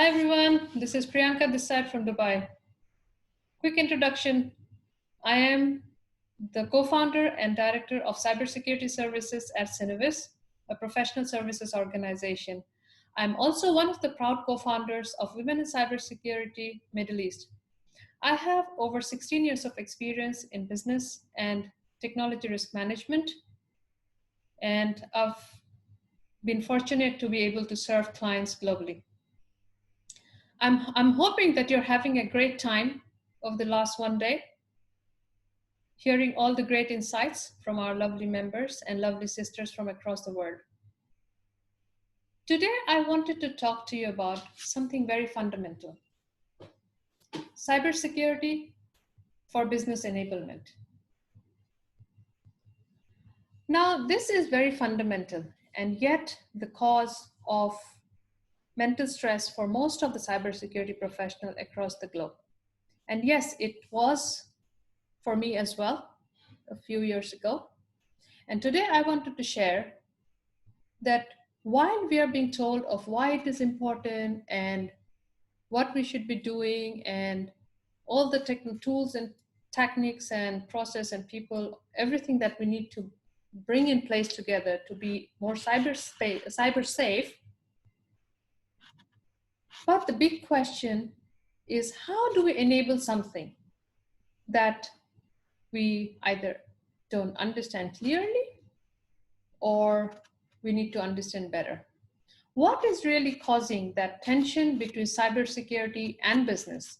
Hi everyone, this is Priyanka this side from Dubai. Quick introduction. I am the co-founder and director of cybersecurity services at Sinevis, a professional services organization. I'm also one of the proud co-founders of Women in Cybersecurity Middle East. I have over 16 years of experience in business and technology risk management, and I've been fortunate to be able to serve clients globally. I'm hoping that you're having a great time over the last one day, hearing all the great insights from our lovely members and lovely sisters from across the world. Today, I wanted to talk to you about something very fundamental: cybersecurity for business enablement. Now, this is very fundamental and yet the cause of mental stress for most of the cybersecurity professionals across the globe. And yes, it was for me as well a few years ago. And today I wanted to share that while we are being told of why it is important and what we should be doing and all the tools and techniques and process and people, everything that we need to bring in place together to be more cyber safe. But the big question is, how do we enable something that we either don't understand clearly or we need to understand better? What is really causing that tension between cybersecurity and business?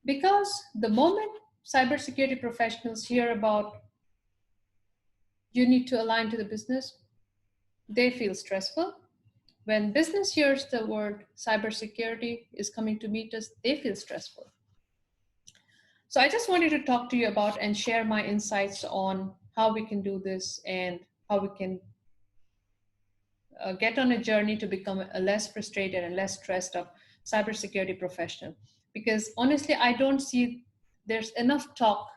Because the moment cybersecurity professionals hear about you need to align to the business, they feel stressful. When business hears the word cybersecurity is coming to meet us, they feel stressful. So I just wanted to talk to you about and share my insights on how we can do this and how we can get on a journey to become a less frustrated and less stressed of cybersecurity professional. Because honestly, I don't see there's enough talk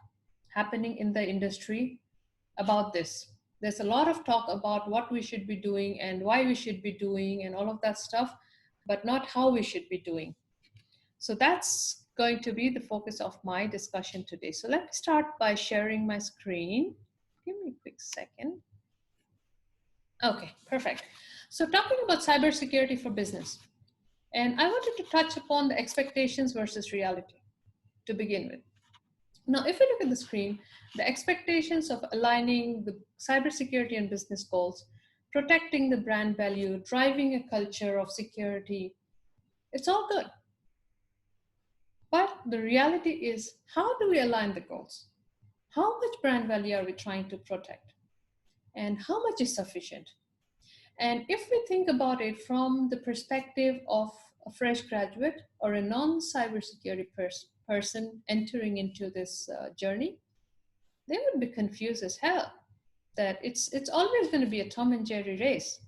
happening in the industry about this. There's a lot of talk about what we should be doing and why we should be doing and all of that stuff, but not how we should be doing. So that's going to be the focus of my discussion today. So let me start by sharing my screen. Give me a quick second. Okay, perfect. So talking about cybersecurity for business, and I wanted to touch upon the expectations versus reality to begin with. Now, if you look at the screen, the expectations of aligning the cybersecurity and business goals, protecting the brand value, driving a culture of security, it's all good. But the reality is, how do we align the goals? How much brand value are we trying to protect? And how much is sufficient? And if we think about it from the perspective of a fresh graduate or a non-cybersecurity person entering into this journey, they would be confused as hell. That it's always going to be a Tom and Jerry race,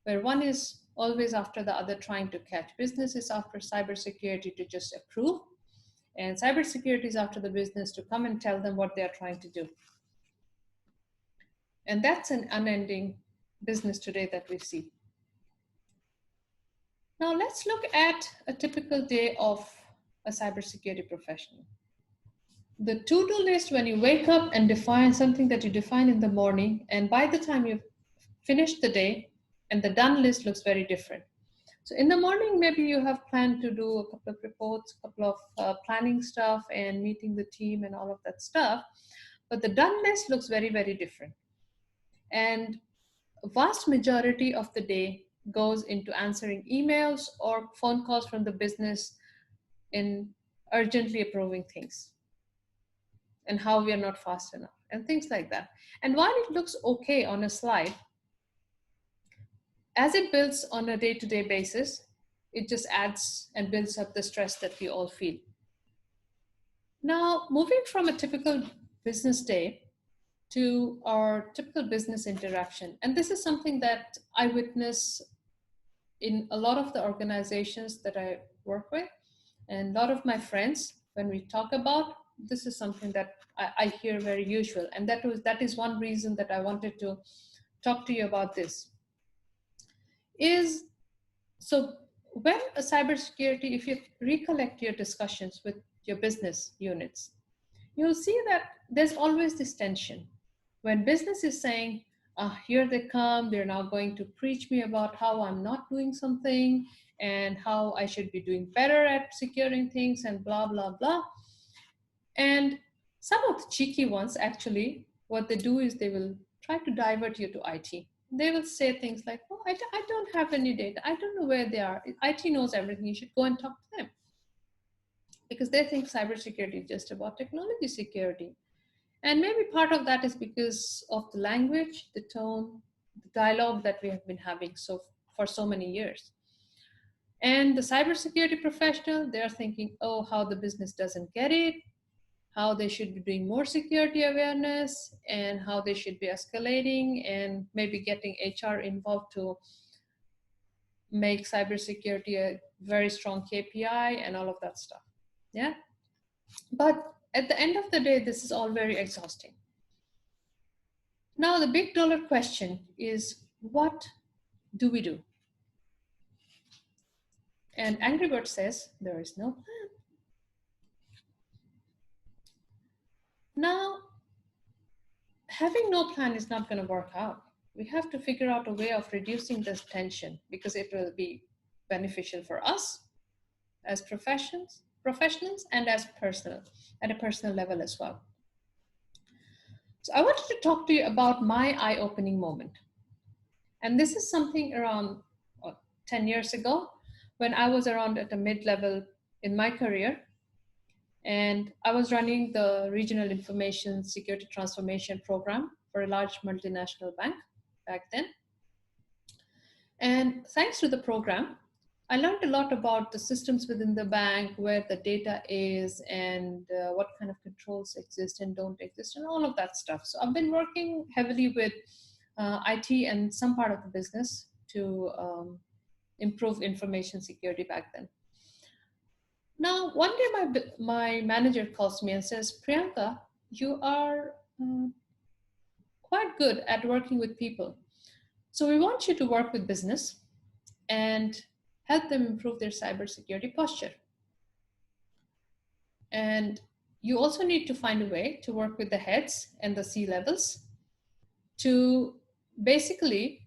where one is always after the other trying to catch. Business is after cybersecurity to just approve, and cybersecurity is after the business to come and tell them what they are trying to do. And that's an unending business today that we see. Now let's look at a typical day of a cybersecurity professional. The to-do list when you wake up and define something that you define in the morning, and by the time you've finished the day, and the done list looks very different. So in the morning, maybe you have planned to do a couple of reports, a couple of planning stuff and meeting the team and all of that stuff, but the done list looks very, very different. And a vast majority of the day goes into answering emails or phone calls from the business in urgently approving things and how we are not fast enough and things like that. And while it looks okay on a slide, as it builds on a day-to-day basis, it just adds and builds up the stress that we all feel. Now, moving from a typical business day to our typical business interaction. And this is something that I witness in a lot of the organizations that I work with, and a lot of my friends, when we talk about, this is something that I hear very usual. And that is one reason that I wanted to talk to you about this. So when a cybersecurity, if you recollect your discussions with your business units, you'll see that there's always this tension. When business is saying, here they come, they're now going to preach me about how I'm not doing something and how I should be doing better at securing things and blah, blah, blah. And some of the cheeky ones, actually, what they do is they will try to divert you to IT. They will say things like, oh, I don't have any data. I don't know where they are. IT knows everything. You should go and talk to them. Because they think cybersecurity is just about technology security. And maybe part of that is because of the language, the tone, the dialogue that we have been having for so many years. And the cybersecurity professional, they're thinking, oh, how the business doesn't get it, how they should be doing more security awareness, and how they should be escalating and maybe getting HR involved to make cybersecurity a very strong KPI and all of that stuff. Yeah. But at the end of the day, this is all very exhausting. Now, the big dollar question is, what do we do? And Angry Bird says there is no plan. Now, having no plan is not going to work out. We have to figure out a way of reducing this tension because it will be beneficial for us as professionals and as at a personal level as well. So I wanted to talk to you about my eye-opening moment. And this is something around 10 years ago when I was around at a mid-level in my career. And I was running the Regional Information Security Transformation Program for a large multinational bank back then. And thanks to the program, I learned a lot about the systems within the bank, where the data is, and what kind of controls exist and don't exist, and all of that stuff. So I've been working heavily with IT and some part of the business to improve information security back then. Now, one day my manager calls me and says, Priyanka, you are quite good at working with people. So we want you to work with business and help them improve their cybersecurity posture. And you also need to find a way to work with the heads and the C-levels to basically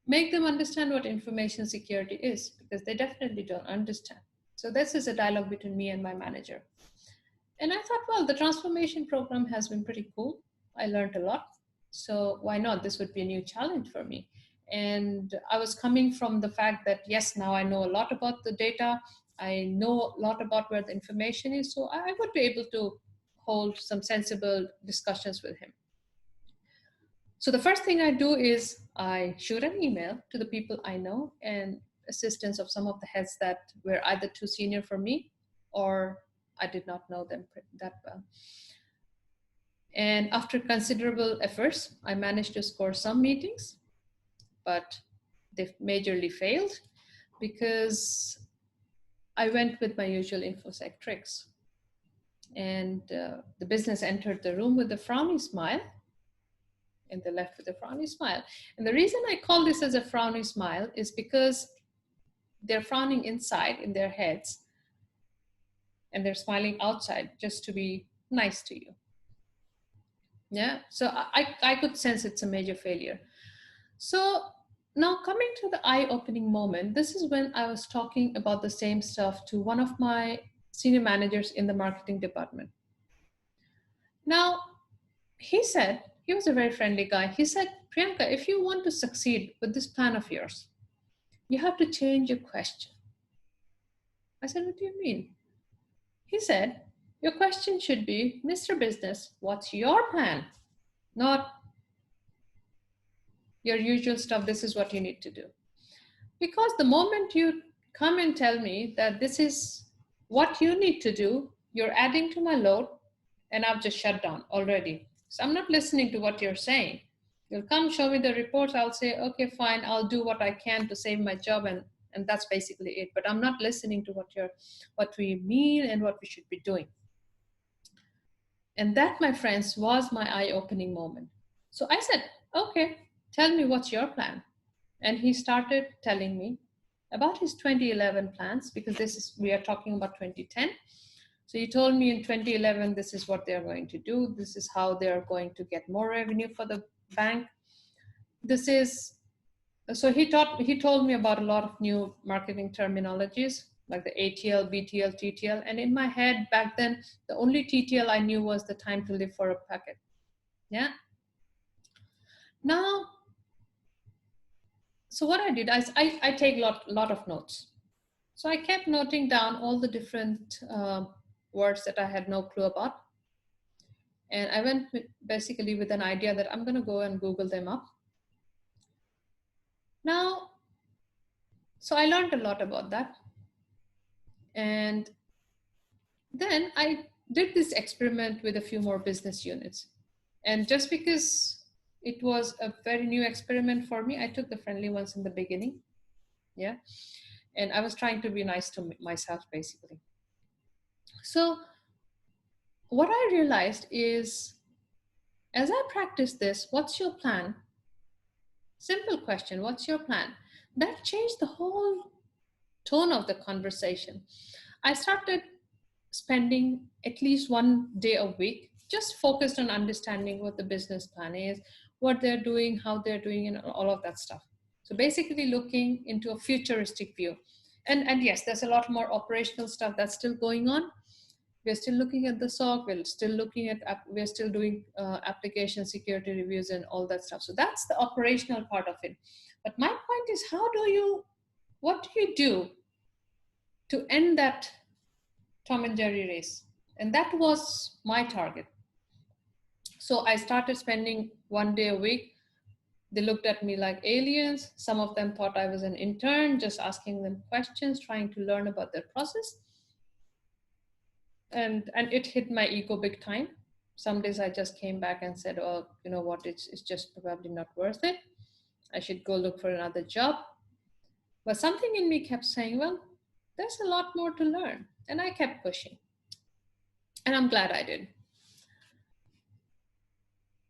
make them understand what information security is, because they definitely don't understand. So this is a dialogue between me and my manager. And I thought, well, the transformation program has been pretty cool. I learned a lot. So why not? This would be a new challenge for me. And I was coming from the fact that, yes, now I know a lot about the data. I know a lot about where the information is. So I would be able to hold some sensible discussions with him. So the first thing I do is I shoot an email to the people I know and assistance of some of the heads that were either too senior for me or I did not know them that well. And after considerable efforts, I managed to score some meetings, but they majorly failed because I went with my usual InfoSec tricks. And the business entered the room with a frowny smile, and they left with a frowny smile. And the reason I call this as a frowny smile is because they're frowning inside in their heads, and they're smiling outside just to be nice to you. Yeah, so I could sense it's a major failure. So now coming to the eye-opening moment, this is when I was talking about the same stuff to one of my senior managers in the marketing department. Now, he said, he was a very friendly guy. He said, Priyanka, if you want to succeed with this plan of yours, you have to change your question. I said, what do you mean? He said, your question should be, Mr. Business, what's your plan? Not your usual stuff, this is what you need to do. Because the moment you come and tell me that this is what you need to do, you're adding to my load, and I've just shut down already. So I'm not listening to what you're saying. You'll come show me the reports, I'll say, okay, fine, I'll do what I can to save my job, and that's basically it. But I'm not listening to what we mean and what we should be doing. And that, my friends, was my eye-opening moment. So I said, okay, tell me what's your plan. And he started telling me. about his 2011 plans, because we are talking about 2010. So he told me in 2011, this is what they're going to do. This is how they're going to get more revenue for the bank. This is, so he told me about a lot of new marketing terminologies like the ATL, BTL, TTL. And in my head back then, the only TTL I knew was the time to live for a packet. Yeah. Now, so what I did, I take a lot of notes. So I kept noting down all the different words that I had no clue about. And I went basically with an idea that I'm going to go and Google them up. Now, so I learned a lot about that. And then I did this experiment with a few more business units. And just because it was a very new experiment for me, I took the friendly ones in the beginning. Yeah. And I was trying to be nice to myself, basically. So what I realized is, as I practiced this, what's your plan? Simple question, what's your plan? That changed the whole tone of the conversation. I started spending at least one day a week just focused on understanding what the business plan is, what they're doing, how they're doing, and all of that stuff. So basically looking into a futuristic view. And yes, there's a lot more operational stuff that's still going on. We're still looking at the SOC, we're still doing application security reviews and all that stuff. So that's the operational part of it. But my point is, what do you do to end that Tom and Jerry race? And that was my target. So I started spending one day a week. They looked at me like aliens. Some of them thought I was an intern, just asking them questions, trying to learn about their process. And it hit my ego big time. Some days I just came back and said, oh, you know what, it's just probably not worth it. I should go look for another job. But something in me kept saying, well, there's a lot more to learn. And I kept pushing. And I'm glad I did.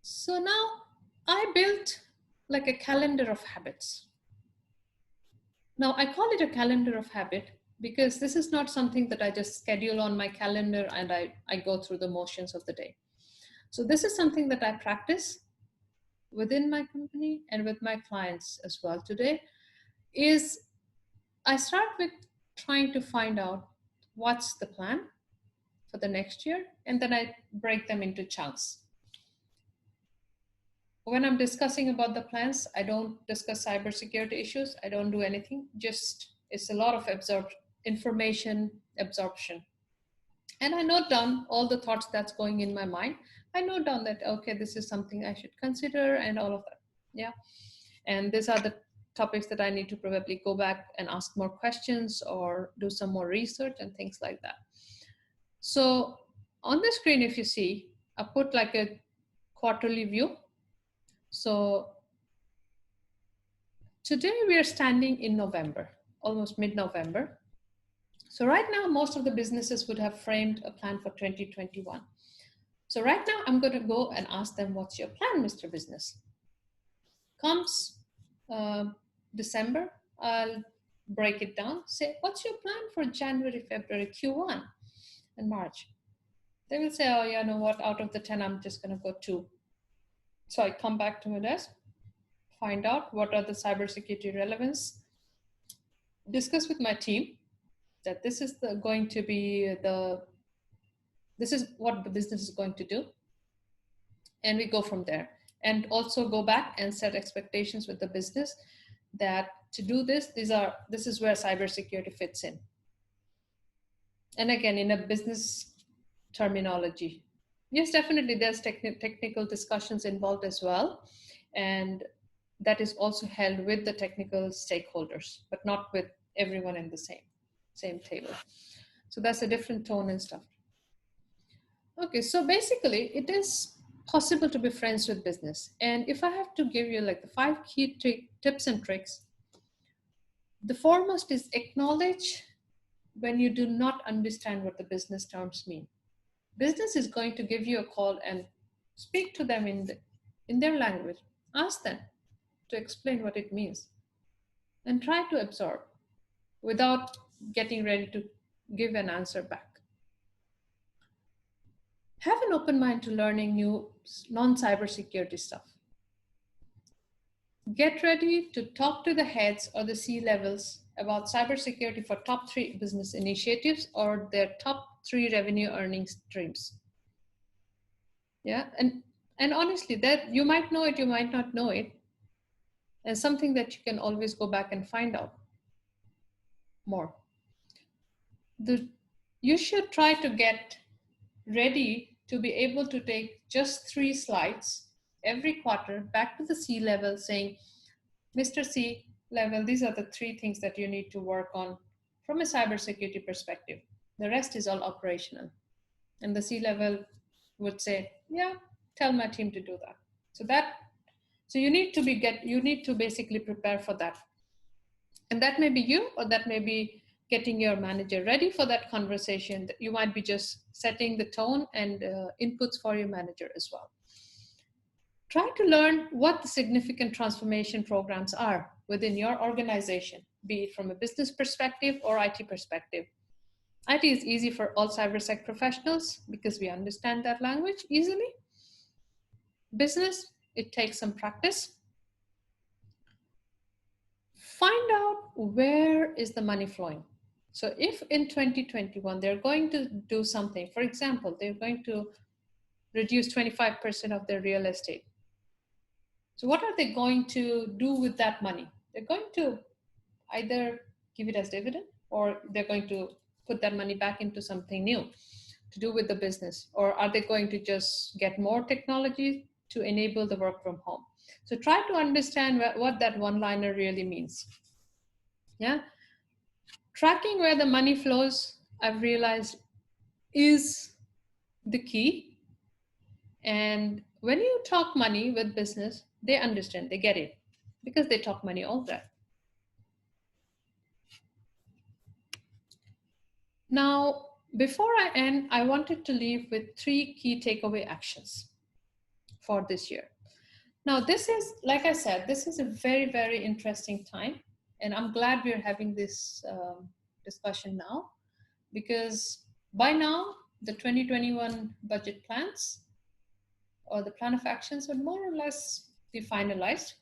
So now I built like a calendar of habits. Now I call it a calendar of habit because this is not something that I just schedule on my calendar and I go through the motions of the day. So this is something that I practice within my company and with my clients as well today. Is I start with trying to find out what's the plan for the next year, and then I break them into chunks. When I'm discussing about the plans, I don't discuss cybersecurity issues. I don't do anything. Just it's a lot of information absorption. And I note down all the thoughts that's going in my mind. I note down that, okay, this is something I should consider and all of that. Yeah. And these are the topics that I need to probably go back and ask more questions or do some more research and things like that. So on the screen, if you see, I put like a quarterly view. So today we are standing in November, almost mid-November. So right now, most of the businesses would have framed a plan for 2021. So right now, I'm going to go and ask them, what's your plan, Mr. Business? Comes December, I'll break it down, say, what's your plan for January, February, Q1 and March? They will say, oh, yeah, you know what, out of the 10, I'm just going to go 2. So I come back to my desk, find out what are the cybersecurity relevance, discuss with my team that this is going to be this is what the business is going to do. And we go from there. And also go back and set expectations with the business that to do this, this is where cybersecurity fits in. And again, in a business terminology. Yes, definitely there's technical discussions involved as well. And that is also held with the technical stakeholders, but not with everyone in the same table. So that's a different tone and stuff. Okay, so basically it is possible to be friends with business. And if I have to give you like the 5 key tips and tricks, the foremost is acknowledge when you do not understand what the business terms mean. Business is going to give you a call and speak to them in their language. Ask them to explain what it means and try to absorb. without getting ready to give an answer back. Have an open mind to learning new non-cybersecurity stuff. Get ready to talk to the heads or the C-levels about cybersecurity for top 3 business initiatives or their top 3 revenue earning streams. Yeah, and honestly, that you might know it, you might not know it, and something that you can always go back and find out more. You should try to get ready to be able to take just 3 slides every quarter back to the C level saying, Mr. C level, these are the 3 things that you need to work on from a cybersecurity perspective. The rest is all operational. And the C level would say, yeah, tell my team to do that. So you need to basically prepare for that. And that may be you, or that may be getting your manager ready for that conversation. You might be just setting the tone and inputs for your manager as well. Try to learn what the significant transformation programs are within your organization, be it from a business perspective or IT perspective. IT is easy for all cybersec professionals because we understand that language easily. Business, it takes some practice. Find out where is the money flowing. So if in 2021 they're going to do something, for example, they're going to reduce 25% of their real estate. So what are they going to do with that money? They're going to either give it as dividend, or they're going to put that money back into something new to do with the business, or are they going to just get more technology to enable the work from home? So try to understand what that one-liner really means. Yeah. Tracking where the money flows, I've realized, is the key. And when you talk money with business, they understand, they get it, because they talk money all that. Now, before I end, I wanted to leave with 3 key takeaway actions for this year. Now, this is, like I said, this is a very, very interesting time. And I'm glad we're having this discussion now, because by now, the 2021 budget plans or the plan of actions would more or less be finalized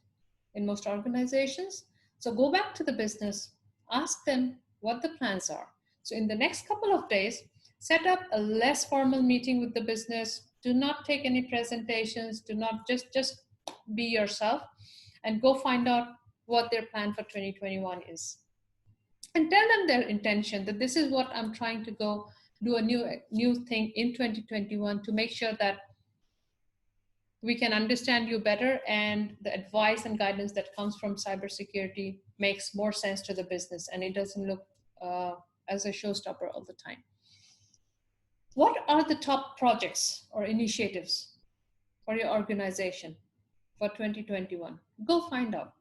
in most organizations. So go back to the business, ask them what the plans are. So in the next couple of days, set up a less formal meeting with the business. Do not take any presentations. Do not just be yourself, and go find out what their plan for 2021 is. And tell them their intention, that this is what I'm trying to go do a new thing in 2021 to make sure that we can understand you better, and the advice and guidance that comes from cybersecurity makes more sense to the business, and it doesn't look as a showstopper all the time. What are the top projects or initiatives for your organization for 2021? Go find out.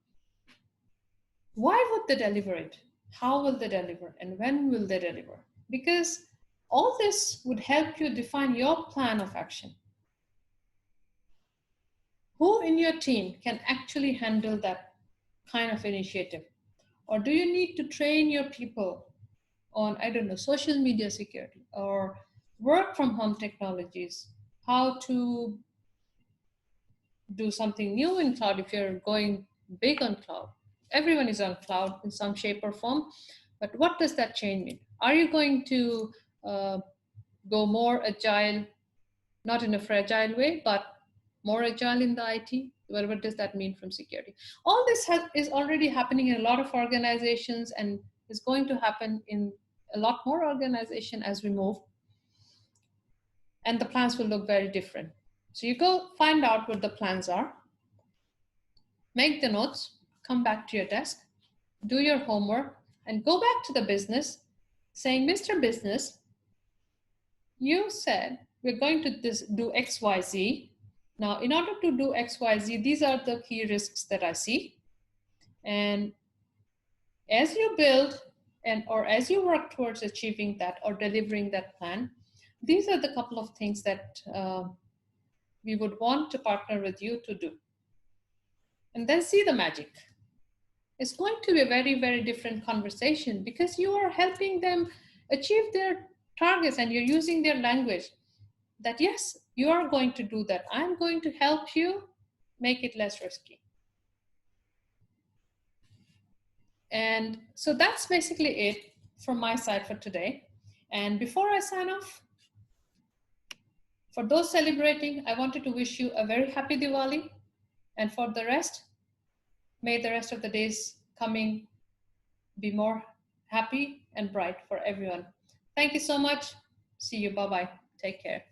Why would they deliver it? How will they deliver? And when will they deliver? Because all this would help you define your plan of action. Who in your team can actually handle that kind of initiative? Or do you need to train your people on, I don't know, social media security or work from home technologies, how to do something new in cloud if you're going big on cloud? Everyone is on cloud in some shape or form, but what does that change mean? Are you going to go more agile, not in a fragile way, but more agile in the IT? What does that mean from security? All this is already happening in a lot of organizations, and is going to happen in a lot more organizations as we move. And the plans will look very different. So you go find out what the plans are, make the notes, come back to your desk, do your homework, and go back to the business saying, Mr. Business, you said we're going to do X, Y, Z. Now, in order to do X, Y, Z, these are the key risks that I see. And as you build or as you work towards achieving that or delivering that plan, these are the couple of things that we would want to partner with you to do. And then see the magic. it's going to be a very, very different conversation because you are helping them achieve their targets and you're using their language that, yes, you are going to do that. I'm going to help you make it less risky. And so that's basically it from my side for today. And before I sign off, for those celebrating, I wanted to wish you a very happy Diwali. And for the rest, may the rest of the days coming be more happy and bright for everyone. Thank you so much. See you. Bye-bye. Take care.